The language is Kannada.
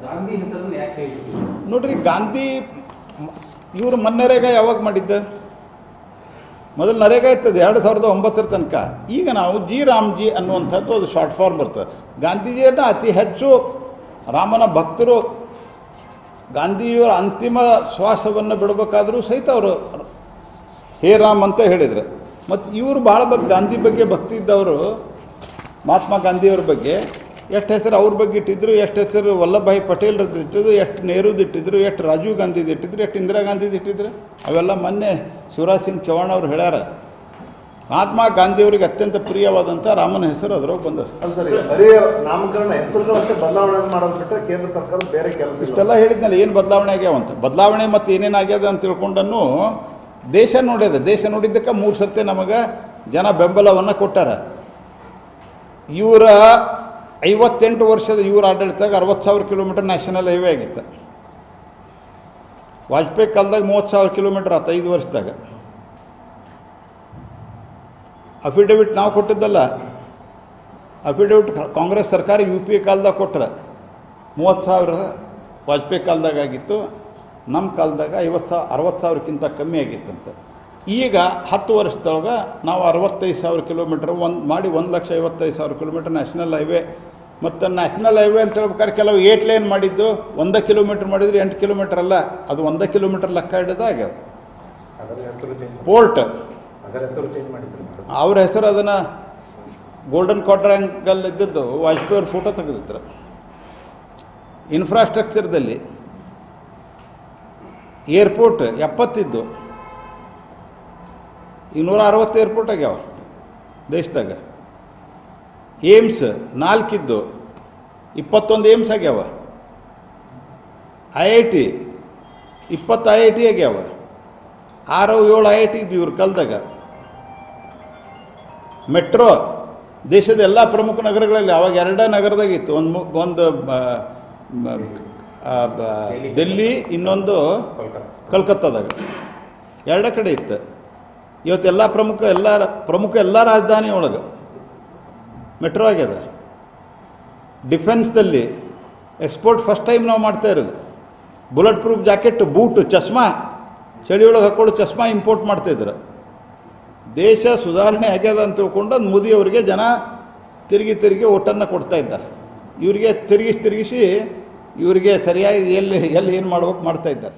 ಗಾಂಧಿ ಹೆಸರನ್ನು ಯಾಕೆ ಹೇಳ್ತೀವಿ ನೋಡ್ರಿ, ಗಾಂಧಿ ಇವರು ಮನ್ನರೇಗ ಯಾವಾಗ ಮಾಡಿದ್ದ? ಮೊದಲು ನರೇಗಾ ಇರ್ತದೆ 2009 ತನಕ. ಈಗ ನಾವು ಜಿ ರಾಮ್ಜಿ ಅನ್ನುವಂಥದ್ದು ಅದು ಶಾರ್ಟ್ ಫಾರ್ಮ್ ಬರ್ತದೆ. ಗಾಂಧೀಜಿಯನ್ನು ಅತಿ ಹೆಚ್ಚು ರಾಮನ ಭಕ್ತರು. ಗಾಂಧಿಯವರ ಅಂತಿಮ ಶ್ವಾಸವನ್ನು ಬಿಡಬೇಕಾದರೂ ಸಹಿತ ಅವರು ಹೇ ರಾಮ್ ಅಂತ ಹೇಳಿದರು. ಮತ್ತು ಇವರು ಭಾಳ ಗಾಂಧಿ ಬಗ್ಗೆ ಭಕ್ತಿ ಇದ್ದವರು. ಮಹಾತ್ಮ ಗಾಂಧಿಯವ್ರ ಬಗ್ಗೆ ಎಷ್ಟು ಹೆಸರು ಅವ್ರ ಬಗ್ಗೆ ಇಟ್ಟಿದ್ರು, ಎಷ್ಟು ಹೆಸರು ವಲ್ಲಭಭಾಯಿ ಪಟೇಲ್ರದ್ದು ಇಟ್ಟಿದ್ರು, ಎಷ್ಟು ನೆಹರೂದು ಇಟ್ಟಿದ್ರು, ಎಷ್ಟು ರಾಜೀವ್ ಗಾಂಧಿದು ಇಟ್ಟಿದ್ರು, ಎಷ್ಟು ಇಂದಿರಾ ಗಾಂಧಿದು ಇಟ್ಟಿದ್ರು. ಅವೆಲ್ಲ ಮೊನ್ನೆ ಶಿವರಾಜ್ ಸಿಂಗ್ ಚೌಹಾಣ್ ಅವರು ಹೇಳ್ಯಾರ. ಮಹಾತ್ಮ ಗಾಂಧಿಯವರಿಗೆ ಅತ್ಯಂತ ಪ್ರಿಯವಾದಂಥ ರಾಮನ ಹೆಸರು ಅದರೊಳಗೆ ಬಂದ. ಅಲ್ಲ ಸರ್, ಬರೀ ನಾಮಕರಣ ಹೆಸರು ಅಷ್ಟೇ ಬದಲಾವಣೆ ಮಾಡೋದು ಬಿಟ್ಟರೆ ಕೇಂದ್ರ ಸರ್ಕಾರ ಬೇರೆ ಕೆಲಸ ಇಷ್ಟೆಲ್ಲ ಹೇಳಿದ್ನಲ್ಲ, ಏನು ಬದಲಾವಣೆ ಆಗ್ಯಾವಂತ. ಬದಲಾವಣೆ ಮತ್ತು ಏನೇನಾಗ್ಯದ ಅಂತ ತಿಳ್ಕೊಂಡನ್ನು ದೇಶ ನೋಡ್ಯದ. ದೇಶ ನೋಡಿದ್ದಕ್ಕೆ 3 ಸರ್ತಿ ನಮಗೆ ಜನ ಬೆಂಬಲವನ್ನು ಕೊಟ್ಟಾರ. ಇವರ 58 ವರ್ಷದ ಇವ್ರ ಆಡಳಿತಾಗ 60,000 ಕಿಲೋಮೀಟರ್ ನ್ಯಾಷನಲ್ ಹೈವೇ ಆಗಿತ್ತು. ವಾಜಪೇಯಿ ಕಾಲದಾಗ 30,000 ಕಿಲೋಮೀಟರ್ ಆತ 5 ವರ್ಷದಾಗ. ಅಫಿಡವಿಟ್ ನಾವು ಕೊಟ್ಟಿದ್ದಲ್ಲ, ಅಫಿಡವಿಟ್ ಕಾಂಗ್ರೆಸ್ ಸರ್ಕಾರ UPA ಕಾಲದಾಗ ಕೊಟ್ಟರೆ 30,000 ವಾಜಪೇಯಿ ಕಾಲದಾಗ ಆಗಿತ್ತು. ನಮ್ಮ ಕಾಲದಾಗ 60,000ಕ್ಕಿಂತ ಕಮ್ಮಿ ಆಗಿತ್ತಂತ. ಈಗ 10 ವರ್ಷದೊಳಗೆ ನಾವು 65,000 ಕಿಲೋಮೀಟರ್ ಮಾಡಿ 1,55,000 ಕಿಲೋಮೀಟರ್ ನ್ಯಾಷನಲ್ ಹೈವೇ. ಮತ್ತು ನ್ಯಾಷನಲ್ ಹೈವೇ ಅಂತ ಹೇಳ್ಬೇಕಾದ್ರೆ ಕೆಲವು 8 ಲೇನ್ ಮಾಡಿದ್ದು 1 ಕಿಲೋಮೀಟರ್ ಮಾಡಿದ್ರೆ 8 ಕಿಲೋಮೀಟರ್ ಅಲ್ಲ, ಅದು 1 ಕಿಲೋಮೀಟರ್ ಲೆಕ್ಕ ಹಿಡಿದ ಆಗ್ಯದ. ಪೋರ್ಟ್ ಅವ್ರ ಹೆಸರು ಅದನ್ನು ಗೋಲ್ಡನ್ ಕ್ವಾಡ್ರ್ಯಾಂಗಲ್ ಇದ್ದದ್ದು ವಾಜಪೇಯಿ ಅವ್ರ ಫೋಟೋ ತೆಗೆದಿದ್ರು. ಇನ್ಫ್ರಾಸ್ಟ್ರಕ್ಚರ್ದಲ್ಲಿ ಏರ್ಪೋರ್ಟ್ 70 ಇದ್ದು 260 ಏರ್ಪೋರ್ಟ್ ಆಗ್ಯಾವ ದೇಶದಾಗ. ಏಮ್ಸ್ 4 ಇದ್ದು 21 ಏಮ್ಸ್ ಆಗ್ಯಾವ. IIT 20 IIT ಆಗ್ಯಾವ. 6-7 IIT ಇದ್ವು ಇವ್ರ ಕಾಲದಾಗ. ಮೆಟ್ರೋ ದೇಶದ ಎಲ್ಲ ಪ್ರಮುಖ ನಗರಗಳಲ್ಲಿ ಅವಾಗ 2 ನಗರದಾಗಿತ್ತು. ಒಂದು ದಿಲ್ಲಿ, ಇನ್ನೊಂದು ಕಲ್ಕತ್ತಾದಾಗ. 2 ಕಡೆ ಇತ್ತು. ಇವತ್ತೆಲ್ಲ ಪ್ರಮುಖ ಎಲ್ಲ ರಾಜಧಾನಿ ಒಳಗೆ ಮೆಟ್ರೋ ಆಗ್ಯದ. ಡಿಫೆನ್ಸ್ದಲ್ಲಿ ಎಕ್ಸ್ಪೋರ್ಟ್ ಫಸ್ಟ್ ಟೈಮ್ ನಾವು ಮಾಡ್ತಾ ಇರೋದು. ಬುಲೆಟ್ ಪ್ರೂಫ್ ಜಾಕೆಟ್, ಬೂಟ್, ಚಸ್ಮಾ, ಚಳಿಯೊಳಗೆ ಹಾಕ್ಕೊಂಡು ಚಸ್ಮಾ ಇಂಪೋರ್ಟ್ ಮಾಡ್ತಾಯಿದ್ರು. ದೇಶ ಸುಧಾರಣೆ ಆಗ್ಯದ ಅಂತ ತಿಳ್ಕೊಂಡು ಮೋದಿಯವರಿಗೆ ಜನ ತಿರುಗಿ ಓಟನ್ನು ಕೊಡ್ತಾ ಇದ್ದಾರೆ. ಇವರಿಗೆ ತಿರುಗಿಸಿ ಇವರಿಗೆ ಸರಿಯಾಗಿ ಎಲ್ಲಿ ಏನು ಮಾಡ್ಬೇಕು ಮಾಡ್ತಾ ಇದ್ದಾರೆ.